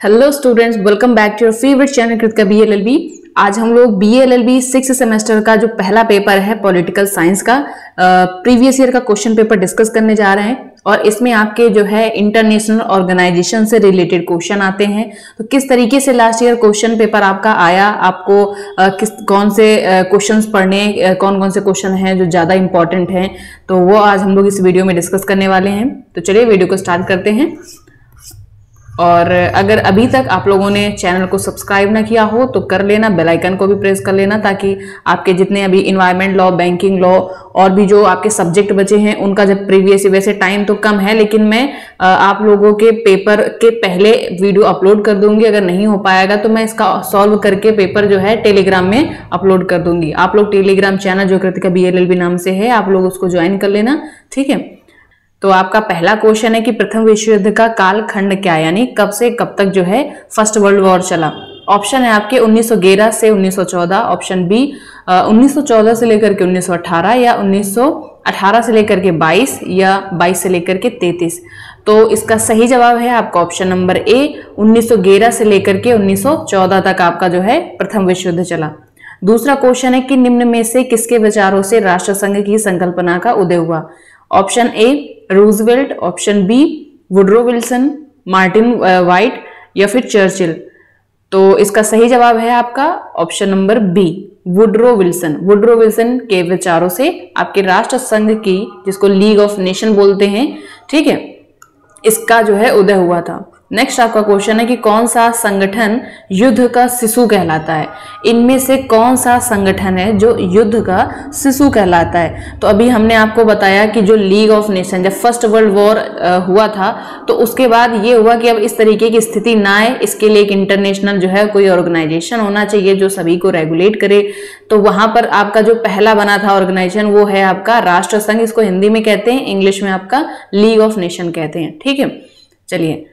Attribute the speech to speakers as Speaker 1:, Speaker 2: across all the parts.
Speaker 1: Hello students, welcome back to your favourite channel Kritika BLLB। आज हम लोग BLLB 6th सेमेस्टर का जो पहला पेपर है पॉलिटिकल साइंस का प्रीवियस ईयर का क्वेश्चन पेपर डिस्कस करने जा रहे हैं। और इसमें आपके जो है इंटरनेशनल ऑर्गेनाइजेशन से रिलेटेड क्वेश्चन आते हैं। तो किस तरीके से लास्ट ईयर क्वेश्चन पेपर आपका आया, आपको कौन से क्वेश्चंस पढ़ने, कौन कौन से क्वेश्चन हैं जो ज़्यादा इंपॉर्टेंट हैं, तो वो आज हम लोग इस वीडियो में डिस्कस करने वाले हैं। तो चलिए वीडियो को स्टार्ट करते हैं। और अगर अभी तक आप लोगों ने चैनल को सब्सक्राइब ना किया हो तो कर लेना, बेल आइकन को भी प्रेस कर लेना, ताकि आपके जितने अभी इन्वायरमेंट लॉ, बैंकिंग लॉ और भी जो आपके सब्जेक्ट बचे हैं उनका जब प्रीवियस, वैसे टाइम तो कम है लेकिन मैं आप लोगों के पेपर के पहले वीडियो अपलोड कर दूंगी। अगर नहीं हो पाएगा तो मैं इसका सॉल्व करके पेपर जो है टेलीग्राम में अपलोड कर दूंगी। आप लोग टेलीग्राम चैनल जो कृतिका BLLB नाम से है, आप लोग उसको ज्वाइन कर लेना, ठीक है। तो आपका पहला क्वेश्चन है कि प्रथम विश्व युद्ध का कालखंड क्या, यानी कब से कब तक जो है फर्स्ट वर्ल्ड वॉर चला। ऑप्शन है आपके 1911 से 1914, ऑप्शन बी 1914 से लेकर के 1918, या 1918 से लेकर के 22, या 22 से लेकर के 33। तो इसका सही जवाब है आपका ऑप्शन नंबर ए, 1911 से लेकर के 1914 तक आपका जो है प्रथम विश्व युद्ध चला। दूसरा क्वेश्चन है कि निम्न में से किसके विचारों से राष्ट्रसंघ की संकल्पना का उदय हुआ। Option A Roosevelt, option B Woodrow Wilson, Martin White, या फिर चर्चिल। तो इसका सही जवाब है आपका option number B, Woodrow Wilson. Woodrow Wilson के विचारों से आपके राष्ट्र संघ की, जिसको लीग ऑफ नेशन बोलते हैं, ठीक है, इसका जो है उदय हुआ था। नेक्स्ट आपका क्वेश्चन है कि कौन सा संगठन युद्ध का शिशु कहलाता है। इनमें से कौन सा संगठन है जो युद्ध का शिशु कहलाता है। तो अभी हमने आपको बताया कि जो लीग ऑफ नेशन, जब फर्स्ट वर्ल्ड वॉर हुआ था तो उसके बाद ये हुआ कि अब इस तरीके की स्थिति ना आए, इसके लिए एक इंटरनेशनल जो है कोई ऑर्गेनाइजेशन होना चाहिए जो सभी को रेगुलेट करे। तो वहां पर आपका जो पहला बना था ऑर्गेनाइजेशन वो है आपका राष्ट्र संघ। इसको हिंदी में कहते हैं, इंग्लिश में आपका लीग ऑफ नेशन कहते हैं, ठीक है। चलिए,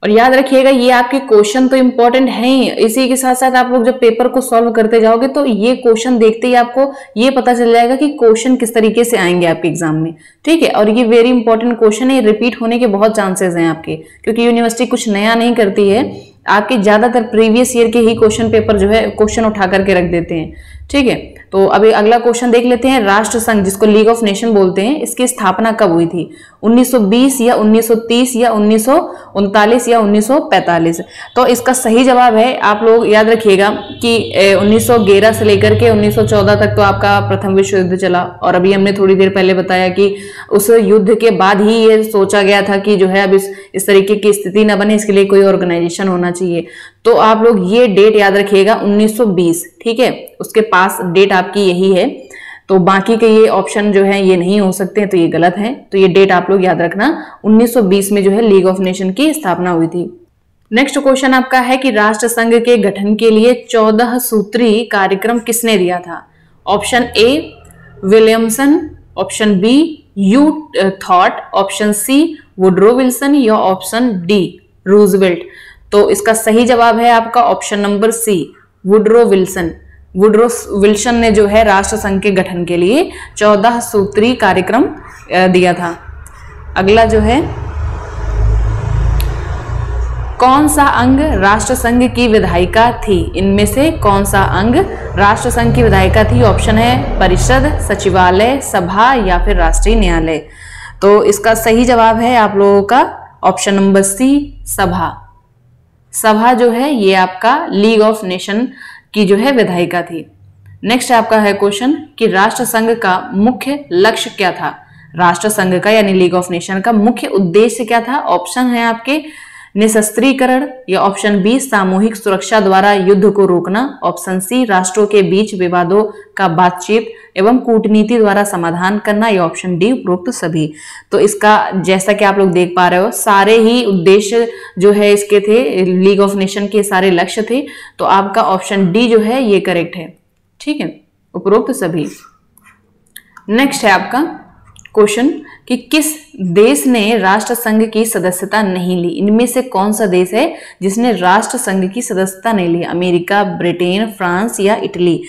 Speaker 1: और याद रखिएगा ये आपके क्वेश्चन तो इंपॉर्टेंट है ही, इसी के साथ साथ आप लोग जब पेपर को सॉल्व करते जाओगे तो ये क्वेश्चन देखते ही आपको ये पता चल जाएगा कि क्वेश्चन किस तरीके से आएंगे आपके एग्जाम में, ठीक है। और ये वेरी इंपॉर्टेंट क्वेश्चन है, रिपीट होने के बहुत चांसेस हैं आपके, क्योंकि यूनिवर्सिटी कुछ नया नहीं करती है, आपके ज्यादातर प्रीवियस ईयर के ही क्वेश्चन पेपर जो है क्वेश्चन उठा करके रख देते हैं, ठीक है। तो अभी अगला क्वेश्चन देख लेते हैं। राष्ट्र संघ, जिसको लीग ऑफ नेशन बोलते हैं, इसकी स्थापना कब हुई थी। 1920 या 1930 या 1939 या 1945। तो इसका सही जवाब है, आप लोग याद रखिएगा कि 1911 से लेकर के 1914 तक तो आपका प्रथम विश्व युद्ध चला। और अभी हमने थोड़ी देर पहले बताया कि उस युद्ध के बाद ही ये सोचा गया था कि जो है अब इस तरीके की स्थिति न बने, इसके लिए कोई ऑर्गेनाइजेशन होना चाहिए। तो आप लोग ये डेट याद रखिएगा 1920, ठीक है, उसके पास डेट आपकी यही है। तो बाकी के ये ऑप्शन जो है ये नहीं हो सकते हैं, तो ये गलत है। तो ये डेट आप लोग याद रखना, 1920 में जो है लीग ऑफ नेशन की स्थापना हुई थी। नेक्स्ट क्वेश्चन आपका है कि राष्ट्र संघ के गठन के लिए 14 सूत्री कार्यक्रम किसने दिया था। Option A Williamson, option B U थॉट, ऑप्शन सी वुडरो विल्सन, या ऑप्शन डी रूजवेल्ट। तो इसका सही जवाब है आपका option number C, Woodrow Wilson. Woodrow Wilson ने जो है राष्ट्र संघ के गठन के लिए 14 सूत्री कार्यक्रम दिया था। अगला जो है, कौन सा अंग राष्ट्र संघ की विधायिका थी। इनमें से कौन सा अंग राष्ट्र संघ की विधायिका थी। ऑप्शन है परिषद, सचिवालय, सभा, या फिर राष्ट्रीय न्यायालय। तो इसका सही जवाब है आप लोगों का ऑप्शन नंबर सी, सभा। सभा जो है ये आपका लीग ऑफ नेशन की जो है विधायिका थी। नेक्स्ट आपका है क्वेश्चन कि राष्ट्र संघ का मुख्य लक्ष्य क्या था। राष्ट्र संघ का यानी लीग ऑफ नेशन का मुख्य उद्देश्य क्या था। ऑप्शन है आपके निशस्त्रीकरण, या ऑप्शन बी सामूहिक सुरक्षा द्वारा युद्ध को रोकना, ऑप्शन सी राष्ट्रों के बीच विवादों का बातचीत एवं कूटनीति द्वारा समाधान करना, या ऑप्शन डी उपरोक्त सभी। तो इसका जैसा कि आप लोग देख पा रहे हो सारे ही उद्देश्य जो है इसके थे, लीग ऑफ नेशन के सारे लक्ष्य थे। तो आपका ऑप्शन डी जो है ये करेक्ट है, ठीक है, उपरोक्त सभी। नेक्स्ट है आपका क्वेश्चन कि किस देश ने राष्ट्र संघ की सदस्यता नहीं ली। इनमें से कौन सा देश है जिसने राष्ट्र संघ की सदस्यता नहीं ली। अमेरिका, ब्रिटेन, फ्रांस, या इटली।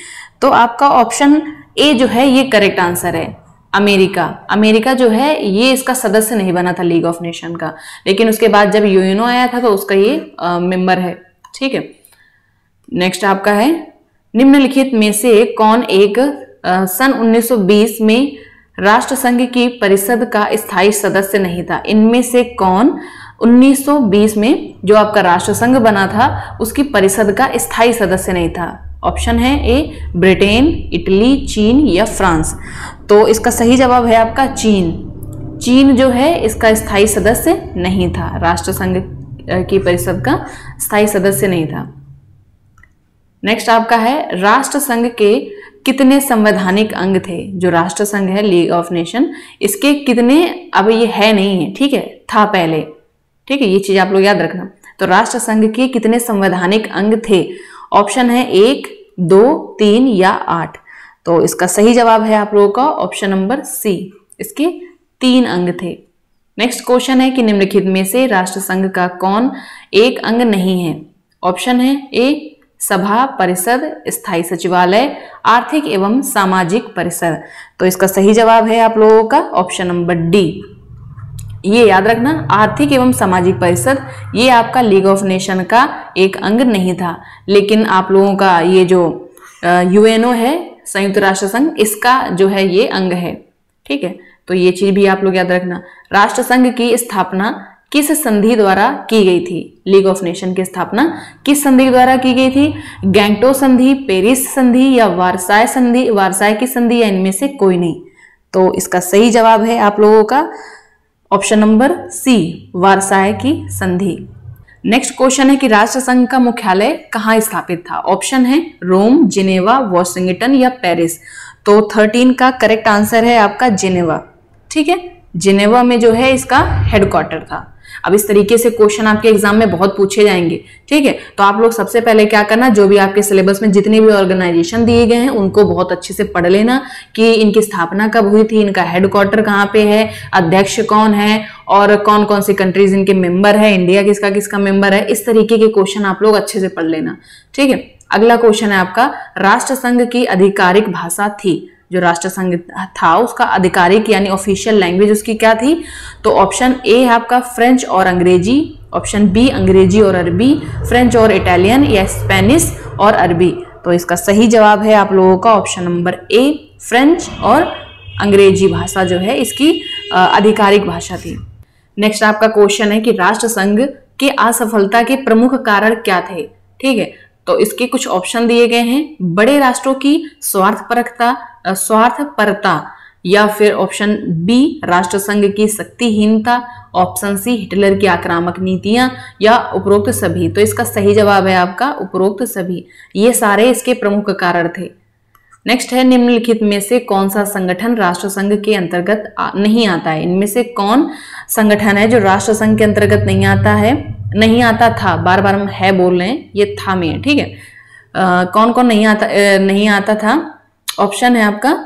Speaker 1: तो आपका ऑप्शन ए जो है ये करेक्ट आंसर है। अमेरिका। अमेरिका जो है ये इसका सदस्य नहीं बना था लीग ऑफ नेशन का, लेकिन उसके बाद जब यूएनओ आया था तो उसका ये मेंबर है। ठीक है, नेक्स्ट आपका है निम्नलिखित में से कौन एक सन 1920 में राष्ट्र संघ की परिषद का स्थायी सदस्य नहीं था। इनमें से कौन 1920 में जो आपका राष्ट्र संघ बना था उसकी परिषद का स्थायी सदस्य नहीं था। ऑप्शन है ए ब्रिटेन, इटली, चीन या फ्रांस। तो इसका सही जवाब है आपका चीन। चीन जो है इसका स्थायी सदस्य नहीं था, राष्ट्र संघ की परिषद का स्थायी सदस्य नहीं था। नेक्स्ट आपका है राष्ट्र संघ के कितने संवैधानिक अंग थे। जो राष्ट्र संघ है लीग ऑफ नेशन, इसके कितने, अब ये है नहीं है, ठीक है, था पहले। ठीक है, ये चीज आप लोग याद रखना। तो राष्ट्र संघ के कितने संवैधानिक अंग थे। ऑप्शन है 1, 2, 3 या 8। तो इसका सही जवाब है आप लोगों का ऑप्शन नंबर सी, इसके 3 अंग थे। नेक्स्ट क्वेश्चन है कि निम्नलिखित में से राष्ट्र संघ का कौन एक अंग नहीं है। ऑप्शन है ए सभा, परिषद, स्थायी सचिवालय, आर्थिक एवं सामाजिक परिषद। तो इसका सही जवाब है आप लोगों का ऑप्शन नंबर डी। ये याद रखना, आर्थिक एवं सामाजिक परिषद ये आपका लीग ऑफ नेशन का एक अंग नहीं था, लेकिन आप लोगों का ये जो यूएनओ है, संयुक्त राष्ट्र संघ, इसका जो है ये अंग है। ठीक है, तो ये चीज भी आप लोग याद रखना। राष्ट्र संघ की स्थापना किस संधि द्वारा की गई थी। लीग ऑफ नेशन की स्थापना किस संधि द्वारा की गई थी। गैंगटो संधि, पेरिस संधि या वारसाय संधि, वारसाय की संधि या इनमें से कोई नहीं। तो इसका सही जवाब है आप लोगों का ऑप्शन नंबर सी, वारसाय की संधि। नेक्स्ट क्वेश्चन है कि राष्ट्र संघ का मुख्यालय कहाँ स्थापित था। ऑप्शन है रोम, जिनेवा, वॉशिंगटन या पेरिस। तो 13 का करेक्ट आंसर है आपका जिनेवा। ठीक है, जिनेवा में जो है इसका हेडक्वार्टर था। अब इस तरीके से क्वेश्चन आपके एग्जाम में बहुत पूछे जाएंगे। ठीक है, तो आप लोग सबसे पहले क्या करना, जो भी आपके सिलेबस में जितने भी ऑर्गेनाइजेशन दिए गए हैं उनको बहुत अच्छे से पढ़ लेना कि इनकी स्थापना कब हुई थी, इनका हेडक्वार्टर कहाँ पे है, अध्यक्ष कौन है और कौन कौन सी कंट्रीज इनके मेंबर है, इंडिया किसका किसका मेंबर है। इस तरीके के क्वेश्चन आप लोग अच्छे से पढ़ लेना। ठीक है, अगला क्वेश्चन है आपका राष्ट्र संघ की आधिकारिक भाषा थी। जो राष्ट्र संघ था उसका आधिकारिक यानी ऑफिशियल लैंग्वेज उसकी क्या थी। तो ऑप्शन ए है आपका फ्रेंच और अंग्रेजी, ऑप्शन बी अंग्रेजी और अरबी, फ्रेंच और इटालियन या स्पेनिश और अरबी। तो इसका सही जवाब है आप लोगों का ऑप्शन नंबर ए, फ्रेंच और अंग्रेजी भाषा जो है इसकी आधिकारिक भाषा थी। नेक्स्ट आपका क्वेश्चन है कि राष्ट्र संघ के असफलता के प्रमुख कारण क्या थे। ठीक है, तो इसके कुछ ऑप्शन दिए गए हैं। बड़े राष्ट्रों की स्वार्थपरता या फिर ऑप्शन बी राष्ट्र संघ की शक्तिहीनता, ऑप्शन सी हिटलर की आक्रामक नीतियां या उपरोक्त सभी। तो इसका सही जवाब है आपका उपरोक्त सभी। ये सारे इसके प्रमुख कारण थे। नेक्स्ट है निम्नलिखित में से कौन सा संगठन राष्ट्र संघ के अंतर्गत नहीं आता है। इनमें से कौन संगठन है जो राष्ट्र संघ के अंतर्गत नहीं आता है, नहीं आता था, बार बार हम है बोल रहे हैं, ये था में है। ठीक है, कौन कौन नहीं आता था। ऑप्शन है आपका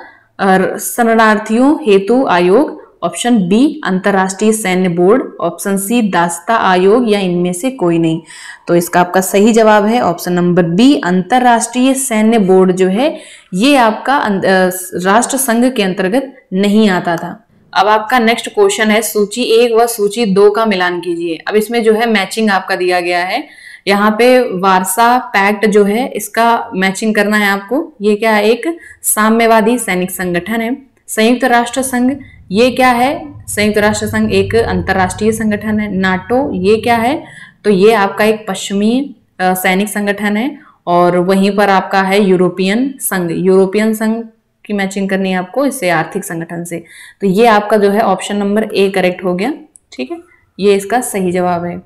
Speaker 1: शरणार्थियों हेतु आयोग, ऑप्शन बी अंतरराष्ट्रीय सैन्य बोर्ड, ऑप्शन सी दासता आयोग या इनमें से कोई नहीं। तो इसका आपका सही जवाब है ऑप्शन नंबर बी, अंतरराष्ट्रीय सैन्य बोर्ड जो है ये आपका राष्ट्र संघ के अंतर्गत नहीं आता था। अब आपका नेक्स्ट क्वेश्चन है सूची 1 व सूची 2 का मिलान कीजिए। अब इसमें जो है मैचिंग आपका दिया गया है। यहाँ पे वारसा पैक्ट जो है इसका मैचिंग करना है आपको। ये क्या है, एक साम्यवादी सैनिक संगठन है। संयुक्त राष्ट्र संघ ये क्या है, संयुक्त राष्ट्र संघ एक अंतरराष्ट्रीय संगठन है। नाटो ये क्या है, तो ये आपका एक पश्चिमी सैनिक संगठन है। और वहीं पर आपका है यूरोपियन संघ, यूरोपियन संघ की मैचिंग करनी है आपको इससे आर्थिक संगठन से। तो ये आपका जो है ऑप्शन नंबर ए करेक्ट हो गया। ठीक है, ये इसका सही जवाब है।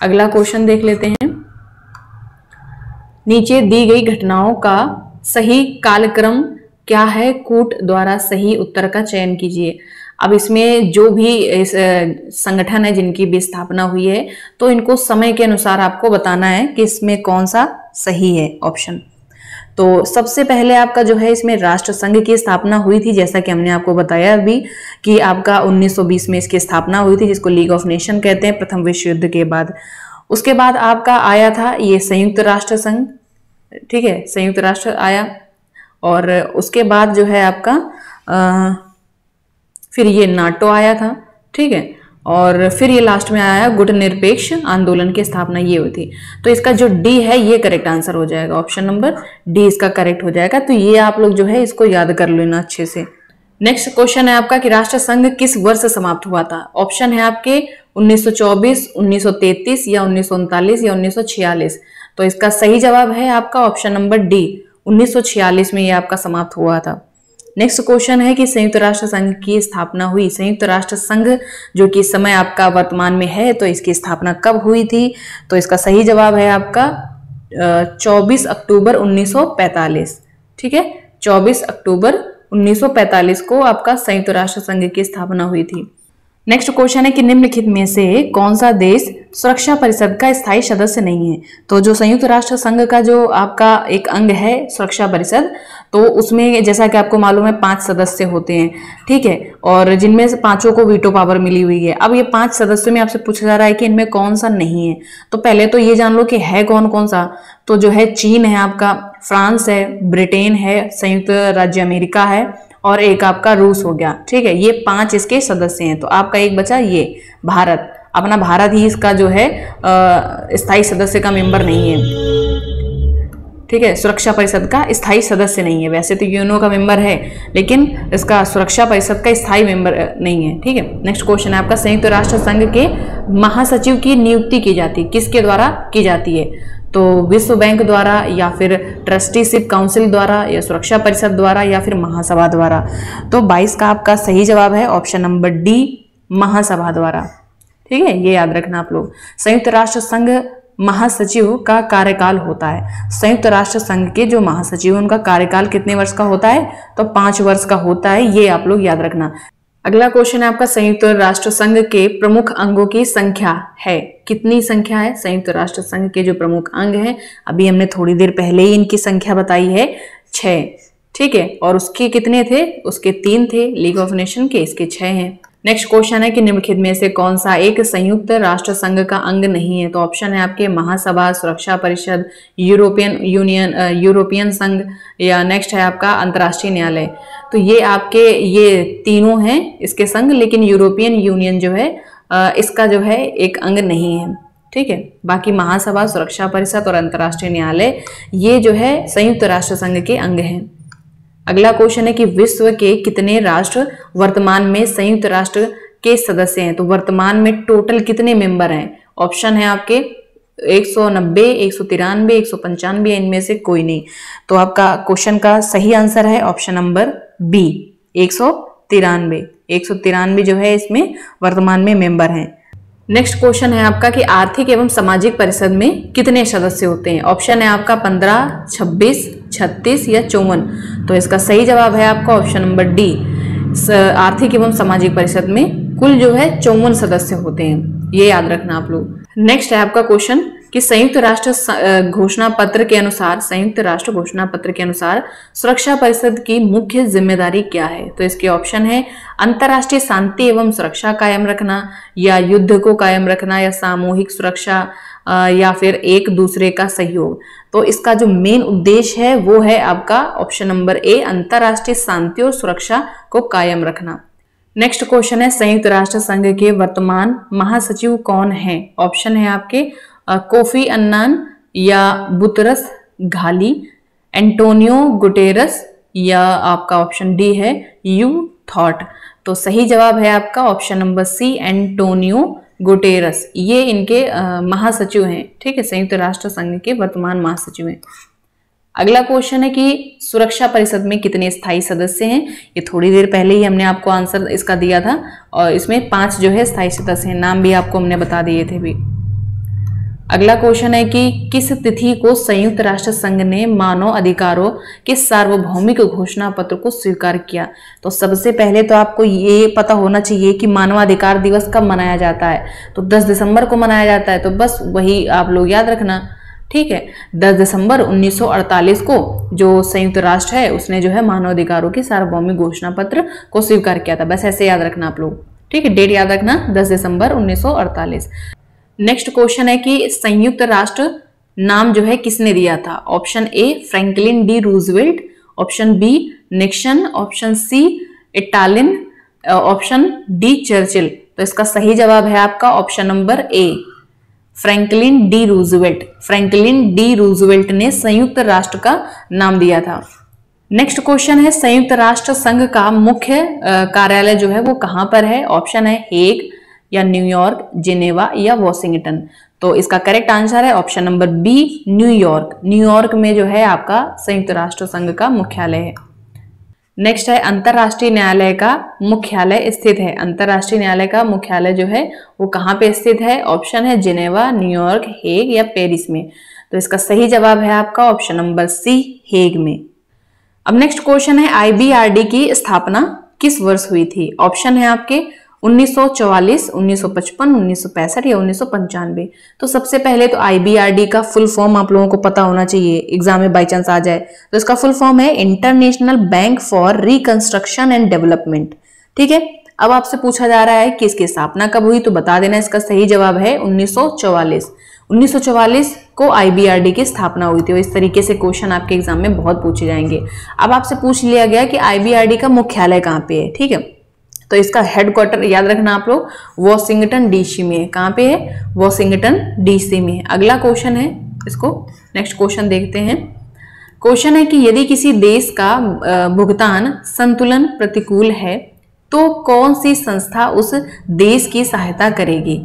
Speaker 1: अगला क्वेश्चन देख लेते हैं। नीचे दी गई घटनाओं का सही कालक्रम क्या है, कूट द्वारा सही उत्तर का चयन कीजिए। अब इसमें जो भी इस संगठन है जिनकी भी स्थापना हुई है तो इनको समय के अनुसार आपको बताना है कि इसमें कौन सा सही है ऑप्शन। तो सबसे पहले आपका जो है इसमें राष्ट्र संघ की स्थापना हुई थी, जैसा कि हमने आपको बताया अभी कि आपका 1920 में इसकी स्थापना हुई थी, जिसको लीग ऑफ नेशन कहते हैं, प्रथम विश्व युद्ध के बाद। उसके बाद आपका आया था ये संयुक्त राष्ट्र संघ। ठीक है, संयुक्त राष्ट्र आया और उसके बाद जो है आपका फिर ये नाटो आया था, ठीक है, और फिर ये लास्ट में आया गुटनिरपेक्ष आंदोलन की स्थापना, ये हुई थी। तो इसका जो डी है ये करेक्ट आंसर हो जाएगा, ऑप्शन नंबर डी इसका करेक्ट हो जाएगा। तो ये आप लोग जो है इसको याद कर लेना अच्छे से। नेक्स्ट क्वेश्चन है आपका कि राष्ट्र संघ किस वर्ष समाप्त हुआ था। ऑप्शन है आपके 1924, 1933 या 1939 या 1946। तो इसका सही जवाब है आपका ऑप्शन नंबर डी, 1946 में ये आपका समाप्त हुआ था। नेक्स्ट क्वेश्चन है कि संयुक्त राष्ट्र संघ की स्थापना हुई, संयुक्त राष्ट्र संघ जो कि इस समय आपका वर्तमान में है, तो इसकी स्थापना कब हुई थी। तो इसका सही जवाब है आपका 24 अक्टूबर 1945, ठीक है, 24 अक्टूबर 1945 को आपका संयुक्त राष्ट्र संघ की स्थापना हुई थी। नेक्स्ट क्वेश्चन है कि निम्नलिखित में से कौन सा देश सुरक्षा परिषद का स्थायी सदस्य नहीं है। तो जो संयुक्त राष्ट्र संघ का जो आपका एक अंग है सुरक्षा परिषद, तो उसमें जैसा कि आपको मालूम है 5 सदस्य होते हैं, ठीक है, और जिनमें से 5 को वीटो पावर मिली हुई है। अब ये 5 सदस्यों में आपसे पूछा जा रहा है कि इनमें कौन सा नहीं है। तो पहले तो ये जान लो कि है कौन कौन सा। तो जो है चीन है आपका, फ्रांस है, ब्रिटेन है, संयुक्त राज्य अमेरिका है और एक आपका रूस हो गया, ठीक है। ये 5 इसके सदस्य हैं। तो आपका एक बचा ये भारत, अपना भारत ही इसका जो है स्थायी सदस्य का मेंबर नहीं है, ठीक है, सुरक्षा परिषद का स्थायी सदस्य नहीं है। वैसे तो यूएनओ का मेंबर है, लेकिन इसका सुरक्षा परिषद का स्थायी मेंबर नहीं है, ठीक है। नेक्स्ट क्वेश्चन है आपका संयुक्त राष्ट्र संघ के महासचिव की नियुक्ति की जाती है, किसके द्वारा की जाती है। तो विश्व बैंक द्वारा या फिर ट्रस्टीशिप काउंसिल द्वारा या सुरक्षा परिषद द्वारा या फिर महासभा द्वारा। तो 22 का आपका सही जवाब है ऑप्शन नंबर डी, महासभा द्वारा, ठीक है, ये याद रखना आप लोग। संयुक्त राष्ट्र संघ महासचिव का कार्यकाल होता है, संयुक्त राष्ट्र संघ के जो महासचिव उनका कार्यकाल कितने वर्ष का होता है। तो 5 वर्ष का होता है, ये आप लोग याद रखना। अगला क्वेश्चन है आपका संयुक्त राष्ट्र संघ के प्रमुख अंगों की संख्या है, कितनी संख्या है। संयुक्त राष्ट्र संघ के जो प्रमुख अंग हैं, अभी हमने थोड़ी देर पहले ही इनकी संख्या बताई है 6, ठीक है, और उसके कितने थे, उसके 3 थे, लीग ऑफ नेशन के इसके 6 हैं। नेक्स्ट क्वेश्चन है कि निम्नलिखित में से कौन सा एक संयुक्त राष्ट्र संघ का अंग नहीं है। तो ऑप्शन है आपके महासभा, सुरक्षा परिषद, यूरोपियन यूनियन, यूरोपियन संघ, या नेक्स्ट है आपका अंतर्राष्ट्रीय न्यायालय। तो ये आपके ये तीनों हैं इसके संघ, लेकिन यूरोपियन यूनियन जो है इसका जो है एक अंग नहीं है, ठीक है। बाकी महासभा, सुरक्षा परिषद और अंतर्राष्ट्रीय न्यायालय ये जो है संयुक्त राष्ट्र संघ के अंग हैं। अगला क्वेश्चन है कि विश्व के कितने राष्ट्र वर्तमान में संयुक्त राष्ट्र के सदस्य हैं। तो वर्तमान में टोटल कितने मेंबर हैं। ऑप्शन है आपके 190, 193, 195 या इनमें से कोई नहीं। तो आपका क्वेश्चन का सही आंसर है ऑप्शन नंबर बी, 193। 193 जो है इसमें वर्तमान में मेंबर हैं। नेक्स्ट क्वेश्चन है आपका कि आर्थिक एवं सामाजिक परिषद में कितने सदस्य होते हैं। ऑप्शन है आपका 15, 26, 36 या 54। तो इसका सही जवाब है आपका ऑप्शन नंबर डी, आर्थिक एवं सामाजिक परिषद में कुल जो है 54 सदस्य होते हैं, ये याद रखना आप लोग। नेक्स्ट है आपका क्वेश्चन कि संयुक्त राष्ट्र घोषणा पत्र के अनुसार, संयुक्त राष्ट्र घोषणा पत्र के अनुसार सुरक्षा परिषद की मुख्य जिम्मेदारी क्या है। तो इसके ऑप्शन है अंतर्राष्ट्रीय शांति एवं सुरक्षा कायम रखना, या युद्ध को कायम रखना, या सामूहिक सुरक्षा, या फिर एक दूसरे का सहयोग। तो इसका जो मेन उद्देश्य है वो है आपका ऑप्शन नंबर ए, अंतर्राष्ट्रीय शांति और सुरक्षा को कायम रखना। नेक्स्ट क्वेश्चन है संयुक्त राष्ट्र संघ के वर्तमान महासचिव कौन है। ऑप्शन है आपके कोफी अन्नान, या बुतरस घाली, एंटोनियो गुटेरस, या आपका ऑप्शन डी है यू थॉट। तो सही जवाब है आपका option number C, Antonio Guterres. ये इनके महासचिव हैं, ठीक है, संयुक्त राष्ट्र संघ के वर्तमान महासचिव हैं। अगला क्वेश्चन है कि सुरक्षा परिषद में कितने स्थायी सदस्य हैं। ये थोड़ी देर पहले ही हमने आपको आंसर इसका दिया था, और इसमें 5 जो है स्थायी सदस्य हैं, नाम भी आपको हमने बता दिए थे भी। अगला क्वेश्चन है कि किस तिथि को संयुक्त राष्ट्र संघ ने मानव अधिकारों के सार्वभौमिक घोषणा पत्र को स्वीकार किया। तो सबसे पहले तो आपको ये पता होना चाहिए कि मानवाधिकार दिवस कब मनाया जाता है। तो 10 दिसंबर को मनाया जाता है, तो बस वही आप लोग याद रखना, ठीक है। 10 दिसंबर 1948 को जो संयुक्त राष्ट्र है उसने जो है मानवाधिकारों के सार्वभौमिक घोषणा पत्र को स्वीकार किया था। बस ऐसे याद रखना आप लोग, ठीक है, डेट याद रखना 10 दिसंबर 1948। नेक्स्ट क्वेश्चन है कि संयुक्त राष्ट्र नाम जो है किसने दिया था। Option A Franklin D Roosevelt, option B Nixon, option C Stalin, option D Churchill. तो इसका सही जवाब है आपका option number A, Franklin D Roosevelt. Franklin D Roosevelt ने संयुक्त राष्ट्र का नाम दिया था। नेक्स्ट क्वेश्चन है, संयुक्त राष्ट्र संघ का मुख्य कार्यालय जो है वो कहां पर है? ऑप्शन है हेग या न्यूयॉर्क, जिनेवा या वॉशिंगटन। तो इसका करेक्ट आंसर है option number B, New York. New York में जो है आपका संयुक्त राष्ट्र संघ का मुख्यालय है। नेक्स्ट है, अंतरराष्ट्रीय न्यायालय का मुख्यालय स्थित है। अंतरराष्ट्रीय न्यायालय का मुख्यालय जो है वो कहाँ पे स्थित है? ऑप्शन है जिनेवा, न्यूयॉर्क, हेग या पेरिस में। तो इसका सही जवाब है आपका ऑप्शन नंबर सी, हेग में। अब नेक्स्ट क्वेश्चन है, आईबीआरडी की स्थापना किस वर्ष हुई थी? ऑप्शन है आपके 1944, 1955, 1965 या 1995। तो सबसे पहले तो आईबीआरडी का फुल फॉर्म आप लोगों को पता होना चाहिए, एग्जाम में बाई चांस आ जाए। तो इसका फुल फॉर्म है international bank for reconstruction and development. ठीक है, अब आपसे पूछा जा रहा है कि इसकी स्थापना कब हुई, तो बता देना। इसका सही जवाब है 1944। 1944 को आईबीआरडी की स्थापना हुई थी। और इस तरीके से क्वेश्चन आपके एग्जाम में बहुत पूछे जाएंगे। अब आपसे पूछ लिया गया कि आईबीआरडी का मुख्यालय कहाँ पे है। ठीक है, तो इसका हेडक्वार्टर याद रखना आप लोग, वॉशिंगटन डीसी में है। कहाँ पे है? वॉशिंगटन डीसी में है। अगला क्वेश्चन है, इसको नेक्स्ट क्वेश्चन देखते हैं। क्वेश्चन है कि यदि किसी देश का भुगतान संतुलन प्रतिकूल है तो कौन सी संस्था उस देश की सहायता करेगी?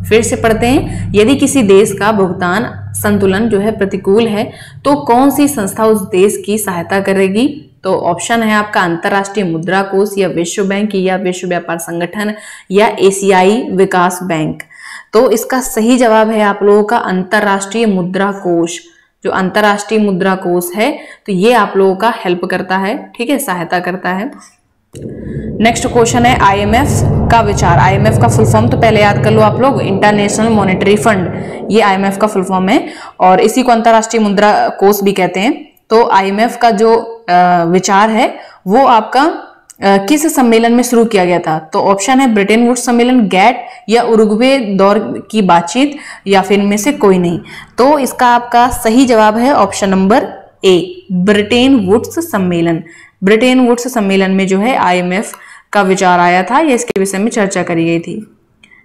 Speaker 1: फिर से पढ़ते हैं, यदि किसी देश का भुगतान संतुलन जो है प्रतिकूल है तो कौन सी संस्था उस देश की सहायता करेगी? तो ऑप्शन है आपका अंतरराष्ट्रीय मुद्रा कोष या विश्व बैंक या विश्व व्यापार संगठन या एशियाई विकास बैंक। तो इसका सही जवाब है आप लोगों का अंतरराष्ट्रीय मुद्रा कोष। जो अंतरराष्ट्रीय मुद्रा कोष है तो ये आप लोगों का हेल्प करता है, ठीक है, सहायता करता है। नेक्स्ट क्वेश्चन है, आईएमएफ का विचार। आईएमएफ का फुल फॉर्म तो पहले याद कर लो आप लोग, इंटरनेशनल मॉनेटरी फंड, ये आईएमएफ का फुल फॉर्म है और इसी को अंतरराष्ट्रीय मुद्रा कोष भी कहते हैं। तो आईएमएफ का जो विचार है वो आपका किस सम्मेलन में शुरू किया गया था? तो ऑप्शन है ब्रिटेन वुड्स सम्मेलन, गैट या उरुग्वे दौर की बातचीत या फिर इनमें से कोई नहीं। तो इसका आपका सही जवाब है option number A, Bretton Woods सम्मेलन। ब्रिटेन वुड्स सम्मेलन में जो है आईएमएफ का विचार आया था या इसके विषय में चर्चा करी गई थी।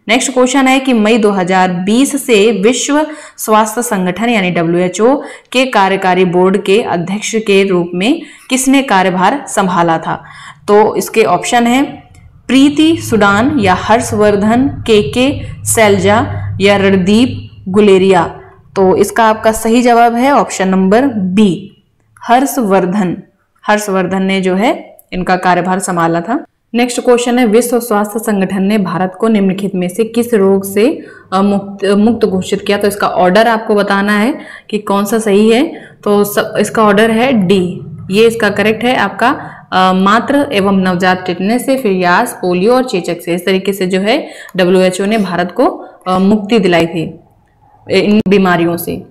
Speaker 1: नेक्स्ट क्वेश्चन है कि मई 2020 से विश्व स्वास्थ्य संगठन यानी WHO के कार्यकारी बोर्ड के अध्यक्ष के रूप में किसने कार्यभार संभाला था? तो इसके ऑप्शन है प्रीति सुडान या हर्षवर्धन के सैलजा या रणदीप गुलेरिया। तो इसका आपका सही जवाब है option number B, Harshvardhan. Harshvardhan ने जो है इनका कार्यभार संभाला था। नेक्स्ट क्वेश्चन है, विश्व स्वास्थ्य संगठन ने भारत को निम्नलिखित में से किस रोग से मुक्त घोषित किया? तो इसका ऑर्डर आपको बताना है कि कौन सा सही है। तो इसका ऑर्डर है डी, ये इसका करेक्ट है आपका मातृ एवं नवजात टिटनेस से, फिर यास, पोलियो और चेचक से। इस तरीके से जो है WHO ने भारत को मुक्ति दिलाई थी इन बीमारियों से।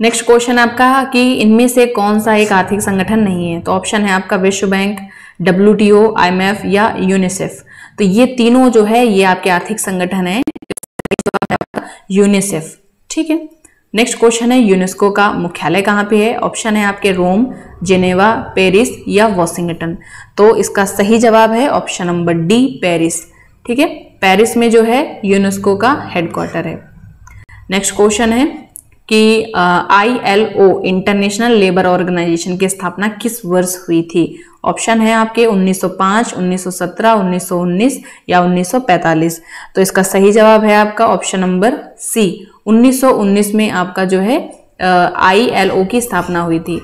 Speaker 1: नेक्स्ट क्वेश्चन आपका कि इनमें से कौन सा एक आर्थिक संगठन नहीं है? तो ऑप्शन है आपका विश्व बैंक, WTO, IMF या यूनिसेफ। तो ये तीनों जो है ये आपके आर्थिक संगठन है, यूनिसेफ। ठीक है, नेक्स्ट क्वेश्चन है, यूनेस्को का मुख्यालय कहाँ पे है? ऑप्शन है आपके रोम, जिनेवा, पेरिस या वॉशिंगटन। तो इसका सही जवाब है ऑप्शन नंबर डी, पेरिस। ठीक है, पेरिस में जो है यूनेस्को का हेडक्वार्टर है। नेक्स्ट क्वेश्चन है कि ILO इंटरनेशनल लेबर ऑर्गेनाइजेशन की स्थापना किस वर्ष हुई थी? ऑप्शन है आपके 1905, 1917, 1919 या 1945। तो इसका सही जवाब है आपका ऑप्शन नंबर सी, 1919 में आपका जो है ILO की स्थापना हुई थी।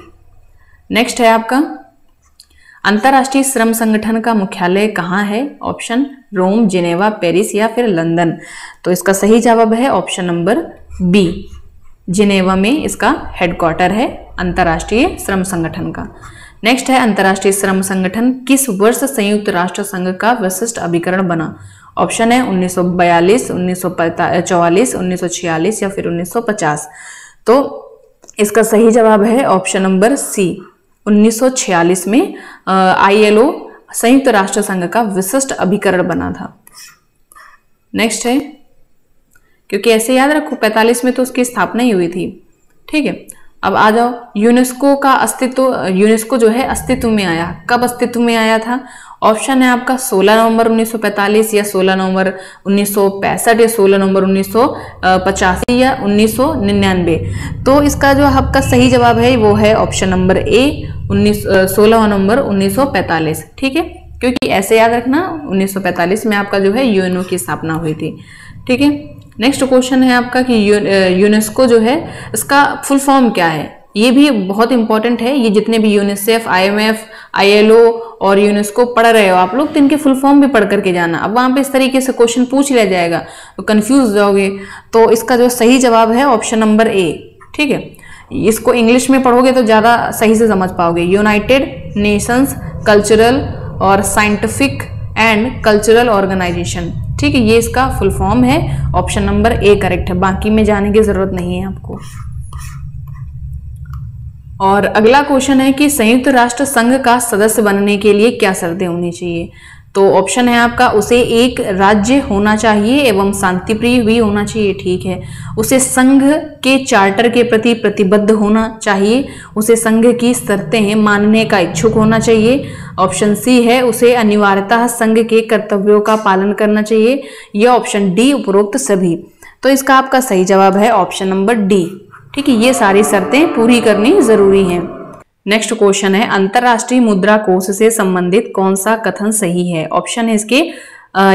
Speaker 1: नेक्स्ट है आपका अंतरराष्ट्रीय श्रम संगठन का मुख्यालय कहाँ है? ऑप्शन रोम, जिनेवा, पेरिस या फिर लंदन। तो इसका सही जवाब है ऑप्शन नंबर बी, जिनेवा में इसका हेडक्वार्टर है अंतरराष्ट्रीय श्रम संगठन का। नेक्स्ट है, अंतरराष्ट्रीय श्रम संगठन किस वर्ष संयुक्त राष्ट्र संघ का विशिष्ट अभिकरण बना? ऑप्शन है 1942, 1944, 1946 या फिर 1950। तो इसका सही जवाब है ऑप्शन नंबर सी, 1946 में ILO संयुक्त राष्ट्र संघ का विशिष्ट अभिकरण बना था। नेक्स्ट है, क्योंकि ऐसे याद रखो 45 में तो उसकी स्थापना ही हुई थी। ठीक है, अब आ जाओ, यूनेस्को का अस्तित्व, यूनेस्को जो है अस्तित्व में आया, कब अस्तित्व में आया था? ऑप्शन है आपका 16 नवंबर 1945 या 16 नवंबर 1965 या 16 नवंबर 1985 या 1999। तो इसका जो आपका सही जवाब है वो है ऑप्शन नंबर ए 16 नवंबर 1945। ठीक है, क्योंकि ऐसे याद रखना 1945 में आपका जो है यूएनओ की स्थापना हुई थी। ठीक है, नेक्स्ट क्वेश्चन है आपका कि यूनेस्को जो है इसका फुल फॉर्म क्या है? ये भी बहुत इंपॉर्टेंट है। ये जितने भी यूनिसेफ, IMF, ILO और यूनेस्को पढ़ रहे हो आप लोग, तो इनके फुल फॉर्म भी पढ़ करके जाना। अब वहां पे इस तरीके से क्वेश्चन पूछ लिया जाएगा तो कंफ्यूज हो जाओगे। तो इसका जो सही जवाब है ऑप्शन नंबर ए। ठीक है, इसको इंग्लिश में पढ़ोगे तो ज्यादा सही से समझ पाओगे। यूनाइटेड नेशंस कल्चरल और साइंटिफिक एंड कल्चरल ऑर्गेनाइजेशन। ठीक है, ये इसका फुल फॉर्म है। ऑप्शन नंबर ए करेक्ट है, बाकी में जाने की जरूरत नहीं है आपको। और अगला क्वेश्चन है कि संयुक्त राष्ट्र संघ का सदस्य बनने के लिए क्या शर्तें होनी चाहिए? तो ऑप्शन है आपका, उसे एक राज्य होना चाहिए एवं शांतिप्रिय भी होना चाहिए। ठीक है, उसे संघ के चार्टर के प्रति प्रतिबद्ध होना चाहिए, उसे संघ की शर्तें मानने का इच्छुक होना चाहिए। ऑप्शन सी है, उसे अनिवार्यतः संघ के कर्तव्यों का पालन करना चाहिए, या ऑप्शन डी उपरोक्त सभी। तो इसका आपका सही जवाब है ऑप्शन नंबर डी। ठीक है, ये सारी शर्तें पूरी करनी जरूरी हैं। नेक्स्ट क्वेश्चन है, अंतरराष्ट्रीय मुद्रा कोष से संबंधित कौन सा कथन सही है? ऑप्शन है इसके,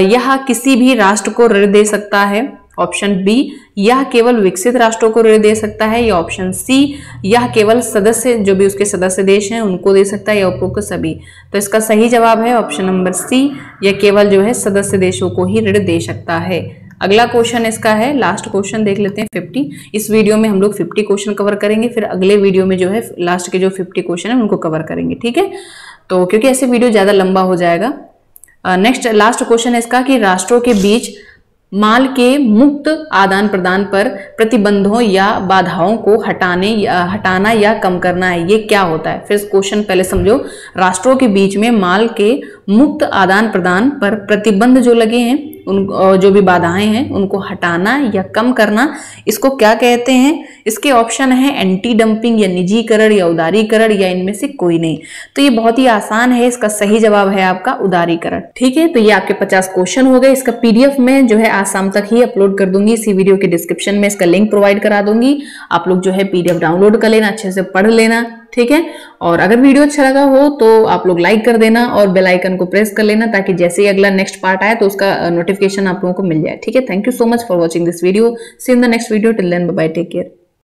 Speaker 1: यह किसी भी राष्ट्र को ऋण दे सकता है। ऑप्शन बी, यह केवल विकसित राष्ट्रों को ऋण दे सकता है। या ऑप्शन सी, यह केवल सदस्य, जो भी उसके सदस्य देश हैं उनको दे सकता है, या उपरोक्त सभी। तो इसका सही जवाब है ऑप्शन नंबर सी, यह केवल जो है सदस्य देशों को ही ऋण दे सकता है। अगला क्वेश्चन इसका है, लास्ट क्वेश्चन देख लेते हैं 50। इस वीडियो में हम लोग 50 क्वेश्चन कवर करेंगे, फिर अगले वीडियो में जो है लास्ट के जो 50 क्वेश्चन है उनको कवर करेंगे। ठीक है, तो क्योंकि ऐसे वीडियो ज्यादा लंबा हो जाएगा। नेक्स्ट लास्ट क्वेश्चन है इसका कि राष्ट्रों के बीच माल के मुक्त आदान प्रदान पर प्रतिबंधों या बाधाओं को हटाना या कम करना है, ये क्या होता है? फिर क्वेश्चन पहले समझो। राष्ट्रों के बीच में माल के मुक्त आदान प्रदान पर प्रतिबंध जो लगे हैं, उन जो भी बाधाएं हैं उनको हटाना या कम करना, इसको क्या कहते हैं? इसके ऑप्शन है एंटी डंपिंग या निजीकरण या उदारीकरण या इनमें से कोई नहीं। तो ये बहुत ही आसान है, इसका सही जवाब है आपका उदारीकरण। ठीक है, तो ये आपके 50 क्वेश्चन हो गए। इसका PDF में जो है आज शाम तक ही अपलोड कर दूंगी। इसी वीडियो के डिस्क्रिप्शन में इसका लिंक प्रोवाइड करा दूंगी, आप लोग जो है PDF डाउनलोड कर लेना, अच्छे से पढ़ लेना। ठीक है, और अगर वीडियो अच्छा लगा हो तो आप लोग लाइक कर देना और बेल आइकन को प्रेस कर लेना, ताकि जैसे ही अगला नेक्स्ट पार्ट आए तो उसका नोटिफिकेशन आप लोगों को मिल जाए। ठीक है, thank you so much for watching this video. See in the next video, till then bye bye, take care.